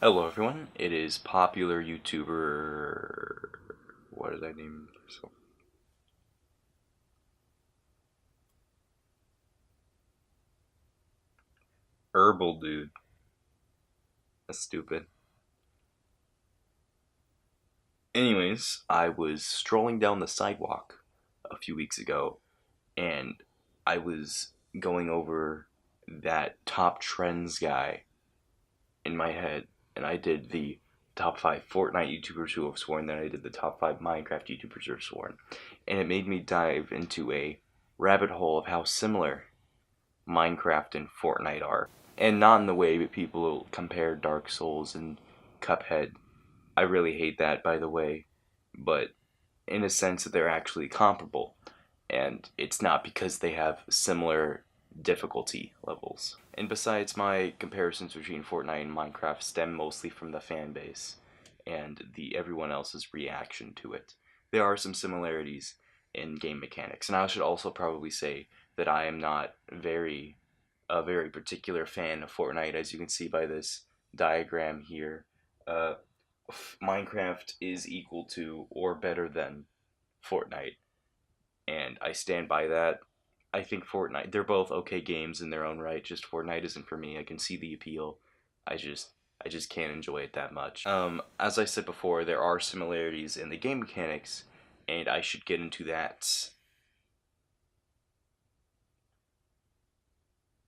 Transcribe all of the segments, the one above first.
Hello everyone, it is popular YouTuber, what did I name myself? Herbal Dude. That's stupid. Anyways, I was strolling down the sidewalk a few weeks ago and I was going over that top trends guy in my head, and I did the top 5 Fortnite YouTubers who have sworn, then I did the top 5 Minecraft YouTubers who have sworn, and it made me dive into a rabbit hole of how similar Minecraft and Fortnite are. And not in the way that people compare Dark Souls and Cuphead. I really hate that, by the way. But in a sense that they're actually comparable. And it's not because they have similar difficulty levels. And besides, my comparisons between Fortnite and Minecraft stem mostly from the fan base and the everyone else's reaction to it. There are some similarities in game mechanics, and I should also probably say that I am not a very particular fan of Fortnite, as you can see by this diagram here. Uh, Minecraft is equal to or better than Fortnite, and I stand by that. I think Fortnite, they're both okay games in their own right. Just Fortnite isn't for me. I can see the appeal. I just I just can't enjoy it that much. As I said before, there are similarities in the game mechanics, and I should get into that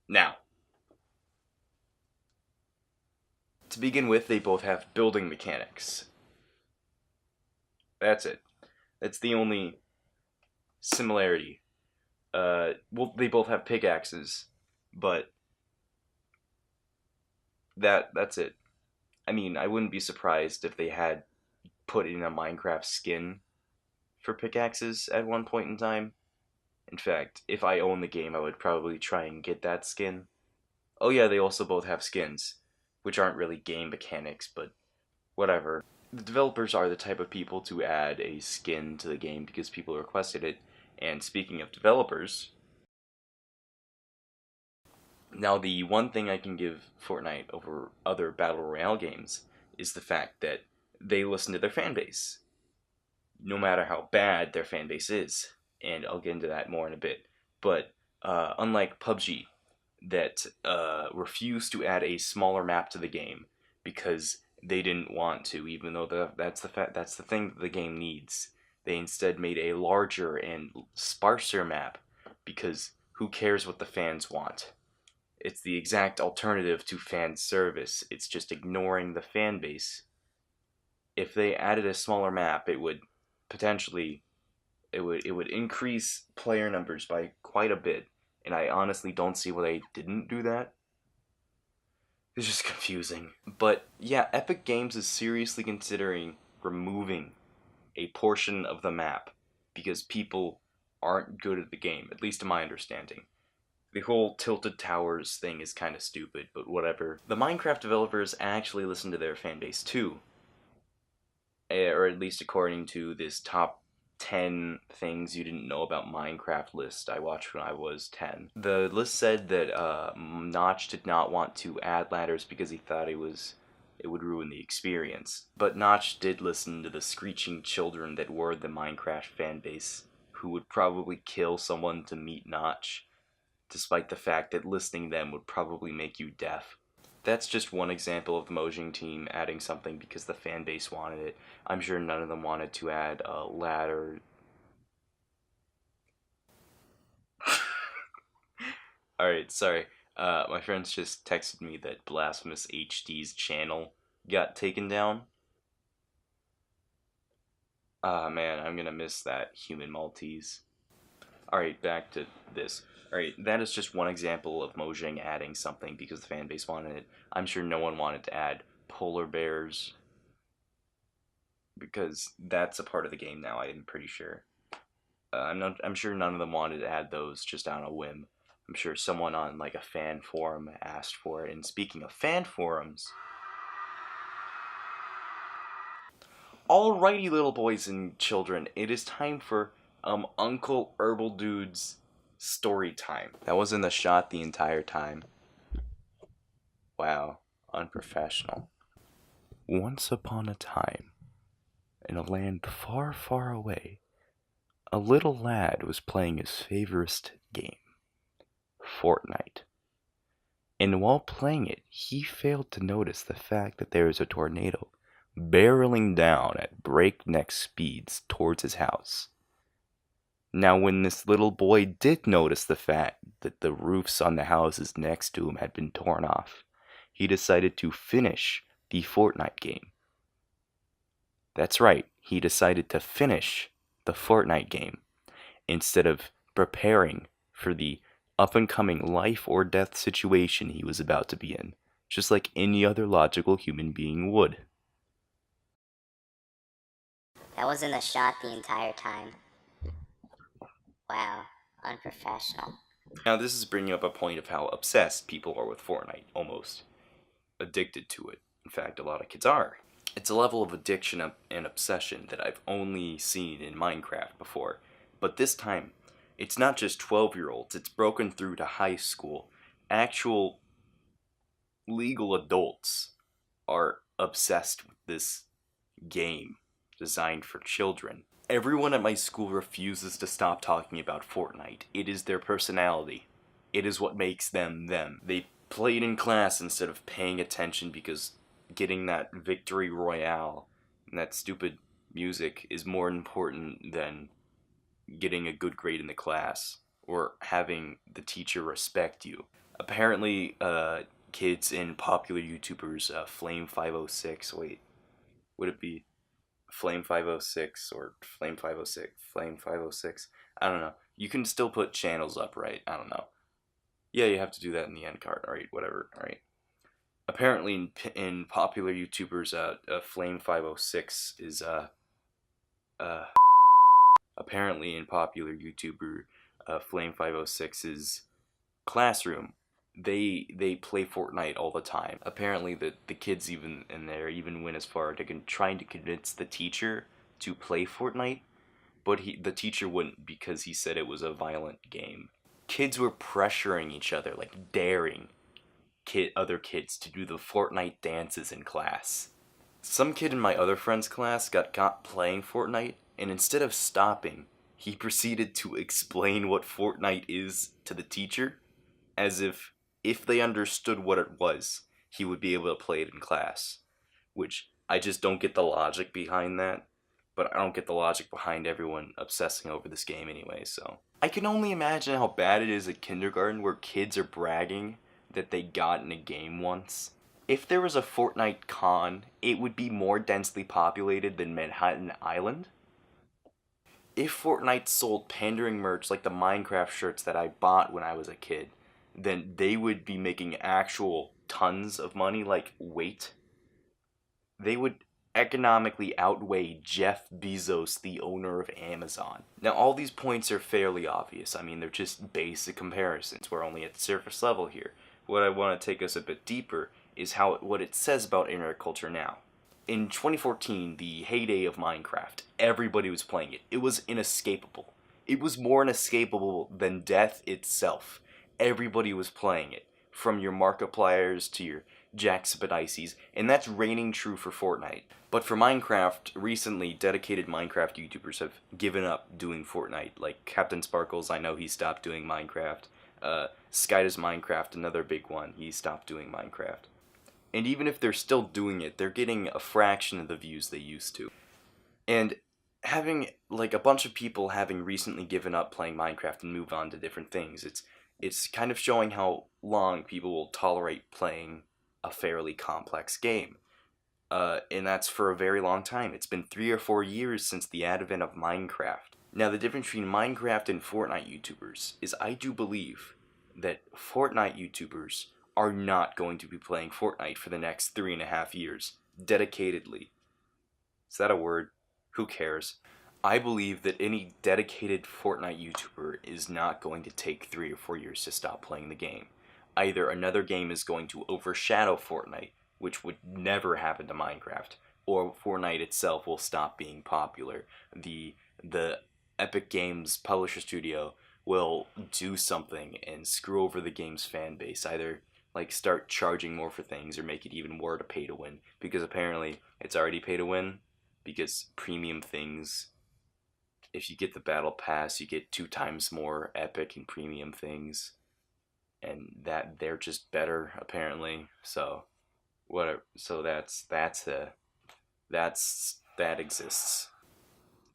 now. To begin with, they both have building mechanics. That's it. That's the only similarity. Well, they both have pickaxes, but that's it. I mean, I wouldn't be surprised if they had put in a Minecraft skin for pickaxes at one point in time. In fact, if I own the game, I would probably try and get that skin. Oh yeah, they also both have skins, which aren't really game mechanics, but whatever. The developers are the type of people to add a skin to the game because people requested it. And speaking of developers, now, the one thing I can give Fortnite over other Battle Royale games is the fact that they listen to their fan base, no matter how bad their fan base is. And I'll get into that more in a bit. But unlike PUBG, that refused to add a smaller map to the game because they didn't want to, even though that's the thing that the game needs. They instead made a larger and sparser map because who cares what the fans want? It's the exact alternative to fan service. It's just ignoring the fan base. If they added a smaller map, it would potentially it would increase player numbers by quite a bit. And I honestly don't see why they didn't do that. It's just confusing. But yeah, Epic Games is seriously considering removing a portion of the map because people aren't good at the game, at least to my understanding. The whole tilted towers thing is kind of stupid, but whatever. The Minecraft developers actually listen to their fan base too, or at least according to this top 10 things you didn't know about Minecraft list I watched when I was 10. The list said that Notch did not want to add ladders because he thought it would ruin the experience. But Notch did listen to the screeching children that were the Minecraft fan base, who would probably kill someone to meet Notch, despite the fact that listening to them would probably make you deaf. That's just one example of the Mojang team adding something because the fan base wanted it. I'm sure none of them wanted to add a ladder. Alright, sorry. My friends just texted me that Blasphemous HD's channel got taken down. Ah man, I'm gonna miss that human Maltese. Alright, back to this. Alright, that is just one example of Mojang adding something because the fan base wanted it. I'm sure no one wanted to add polar bears because that's a part of the game now, I'm pretty sure. I'm sure none of them wanted to add those just on a whim. I'm sure someone on like a fan forum asked for it. And speaking of fan forums, alrighty, little boys and children, it is time for Uncle Herbal Dude's story time. That was in the shot the entire time. Wow, unprofessional. Once upon a time, in a land far, far away, a little lad was playing his favorite game, Fortnite. And while playing it, he failed to notice the fact that there is a tornado barreling down at breakneck speeds towards his house. Now, when this little boy did notice the fact that the roofs on the houses next to him had been torn off, he decided to finish the Fortnite game. That's right, he decided to finish the Fortnite game instead of preparing for the up and coming life or death situation he was about to be in, just like any other logical human being would. That wasn't a shot the entire time. Wow, unprofessional. Now, this is bringing up a point of how obsessed people are with Fortnite, almost addicted to it. In fact, a lot of kids are. It's a level of addiction and obsession that I've only seen in Minecraft before. But this time, it's not just 12-year-olds, it's broken through to high school. Actual legal adults are obsessed with this game designed for children. Everyone at my school refuses to stop talking about Fortnite. It is their personality. It is what makes them them. They play it in class instead of paying attention because getting that victory royale and that stupid music is more important than getting a good grade in the class or having the teacher respect you. Apparently, kids and popular YouTubers, Flame506, wait, would it be Flame506 or Flame506, Flame506? I don't know. You can still put channels up, right? I don't know. Yeah, you have to do that in the end card. All right, whatever. All right. Apparently, in popular YouTubers, Flame506 is apparently in popular YouTuber Flame506's classroom. They play Fortnite all the time. Apparently, the kids even in there even went as far to trying to convince the teacher to play Fortnite, but the teacher wouldn't because he said it was a violent game. Kids were pressuring each other, like daring other kids to do the Fortnite dances in class. Some kid in my other friend's class got caught playing Fortnite, and instead of stopping, he proceeded to explain what Fortnite is to the teacher, as if they understood what it was, he would be able to play it in class. Which, I just don't get the logic behind that, but I don't get the logic behind everyone obsessing over this game anyway, so. I can only imagine how bad it is at kindergarten where kids are bragging that they got in a game once. If there was a Fortnite con, it would be more densely populated than Manhattan Island. If Fortnite sold pandering merch like the Minecraft shirts that I bought when I was a kid, then they would be making actual tons of money, like weight. They would economically outweigh Jeff Bezos, the owner of Amazon. Now, all these points are fairly obvious. I mean, they're just basic comparisons. We're only at the surface level here. What I want to take us a bit deeper is what it says about internet culture now. In 2014, the heyday of Minecraft, everybody was playing it. It was inescapable. It was more inescapable than death itself. Everybody was playing it, from your Markipliers to your Jackseptices, and that's reigning true for Fortnite. But for Minecraft, recently, dedicated Minecraft YouTubers have given up doing Fortnite. Like Captain Sparkles, I know he stopped doing Minecraft. Sky does Minecraft, another big one, he stopped doing Minecraft. And even if they're still doing it, they're getting a fraction of the views they used to. And having, like, a bunch of people having recently given up playing Minecraft and moved on to different things, it's kind of showing how long people will tolerate playing a fairly complex game. And that's for a very long time. It's been 3 or 4 years since the advent of Minecraft. Now, the difference between Minecraft and Fortnite YouTubers is I do believe that Fortnite YouTubers are not going to be playing Fortnite for the next 3.5 years, dedicatedly. Is that a word? Who cares? I believe that any dedicated Fortnite YouTuber is not going to take 3 or 4 years to stop playing the game. Either another game is going to overshadow Fortnite, which would never happen to Minecraft, or Fortnite itself will stop being popular. The Epic Games publisher studio will do something and screw over the game's fan base, either like start charging more for things or make it even more to pay to win, because apparently it's already pay to win, because premium things, if you get the battle pass, you get 2 times more epic and premium things, and that they're just better apparently. So whatever. So that exists.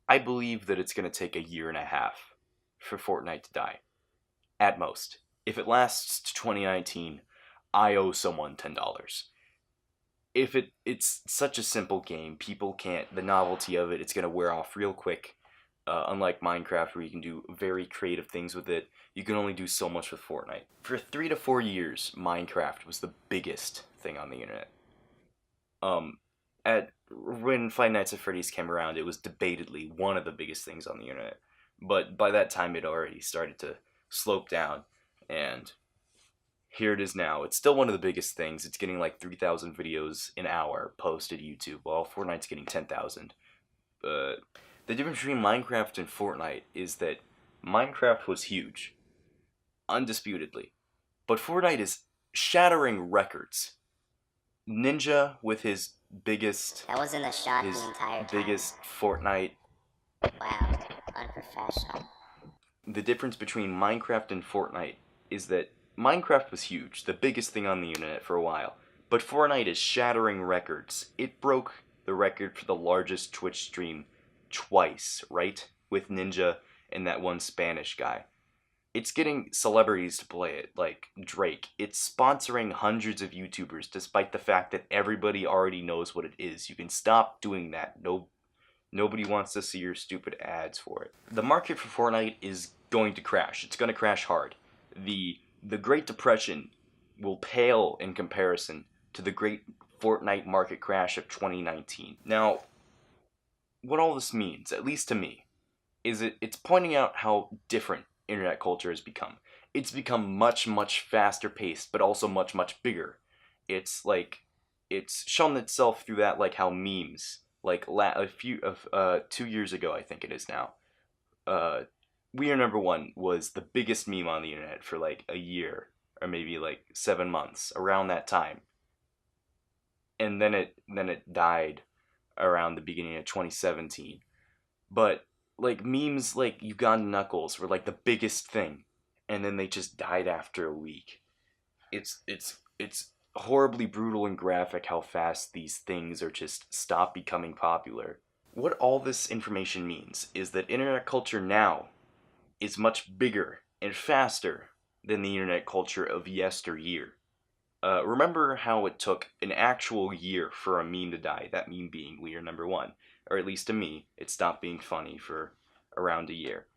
I believe that it's going to take a year and a half for Fortnite to die, at most. If it lasts to 2019, I owe someone $10. If it's such a simple game, people can't, the novelty of it, it's going to wear off real quick. Unlike Minecraft, where you can do very creative things with it, you can only do so much with Fortnite. For 3 to 4 years, Minecraft was the biggest thing on the internet. At when Five Nights at Freddy's came around, it was debatedly one of the biggest things on the internet. But by that time, it already started to slope down, and here it is now. It's still one of the biggest things. It's getting like 3,000 videos an hour posted to YouTube, while Fortnite's getting 10,000. But the difference between Minecraft and Fortnite is that Minecraft was huge, undisputedly, but Fortnite is shattering records. Ninja with his biggest That was in the shot his the entire time. biggest Fortnite. Wow, unprofessional. The difference between Minecraft and Fortnite is that Minecraft was huge, the biggest thing on the internet for a while, but Fortnite is shattering records. It broke the record for the largest Twitch stream twice, right? With Ninja and that one Spanish guy. It's getting celebrities to play it, like Drake. It's sponsoring hundreds of YouTubers, despite the fact that everybody already knows what it is. You can stop doing that. Nobody wants to see your stupid ads for it. The market for Fortnite is going to crash. It's going to crash hard. The Great Depression will pale in comparison to the Great Fortnite market crash of 2019. Now, what all this means, at least to me, is it's pointing out how different internet culture has become. It's become much, much faster paced, but also much, much bigger. It's shown itself through that, like how memes, like 2 years ago, I think it is now, We Are Number One was the biggest meme on the internet for like a year, or maybe like 7 months, around that time. And then it died around the beginning of 2017. But like memes like Uganda Knuckles were like the biggest thing, and then they just died after a week. It's horribly brutal and graphic how fast these things are just stop becoming popular. What all this information means is that internet culture now is much bigger and faster than the internet culture of yesteryear. Remember how it took an actual year for a meme to die, that meme being We Are Number One. Or at least to me, it stopped being funny for around a year.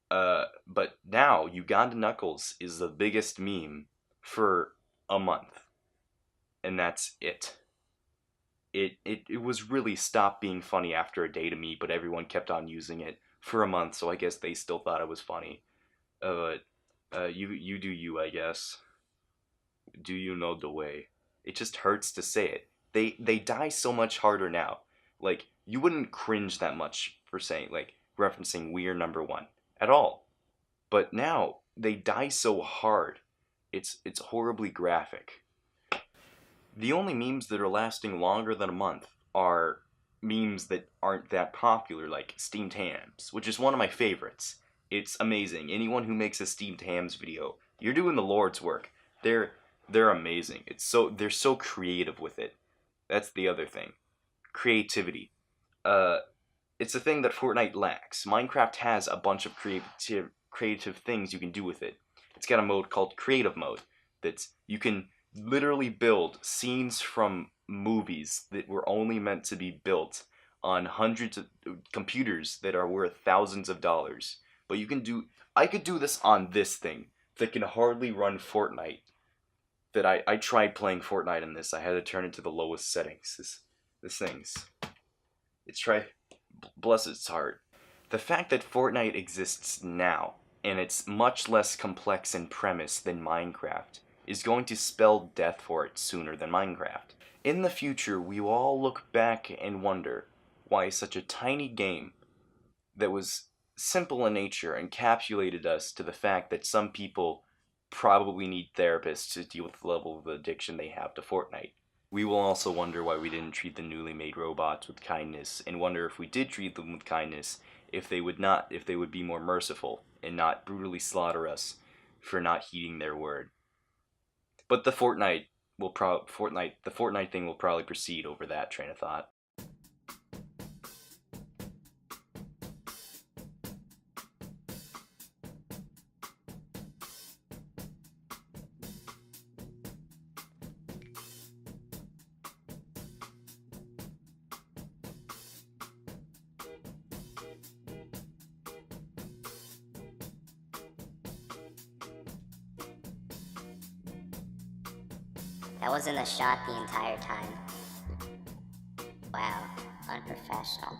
But now, Uganda Knuckles is the biggest meme for a month. And that's it. It was really stopped being funny after a day to me, but everyone kept on using it for a month, so I guess they still thought it was funny. You do you, I guess. Do you know the way? It just hurts to say it. They die so much harder now. Like, you wouldn't cringe that much for saying, like, referencing We Are Number One at all. But now, they die so hard. It's horribly graphic. The only memes that are lasting longer than a month are memes that aren't that popular, like steamed hams, which is one of my favorites. It's amazing. Anyone who makes a steamed hams video, you're doing the Lord's work. They're amazing. They're so creative with it. That's the other thing. Creativity. It's a thing that Fortnite lacks. Minecraft has a bunch of creative things you can do with it. It's got a mode called Creative Mode you can literally build scenes from movies that were only meant to be built on hundreds of computers that are worth thousands of dollars. But I could do this on this thing that can hardly run Fortnite. That I tried playing Fortnite in this. I had to turn it to the lowest settings. This thing's... Bless its heart. The fact that Fortnite exists now, and it's much less complex in premise than Minecraft, is going to spell death for it sooner than Minecraft. In the future, we will all look back and wonder why such a tiny game that was simple in nature encapsulated us to the fact that some people probably need therapists to deal with the level of addiction they have to Fortnite. We will also wonder why we didn't treat the newly made robots with kindness, and wonder if we did treat them with kindness, if they would be more merciful and not brutally slaughter us for not heeding their word. But the Fortnite thing will probably proceed over that train of thought. That wasn't a shot the entire time. Wow, unprofessional.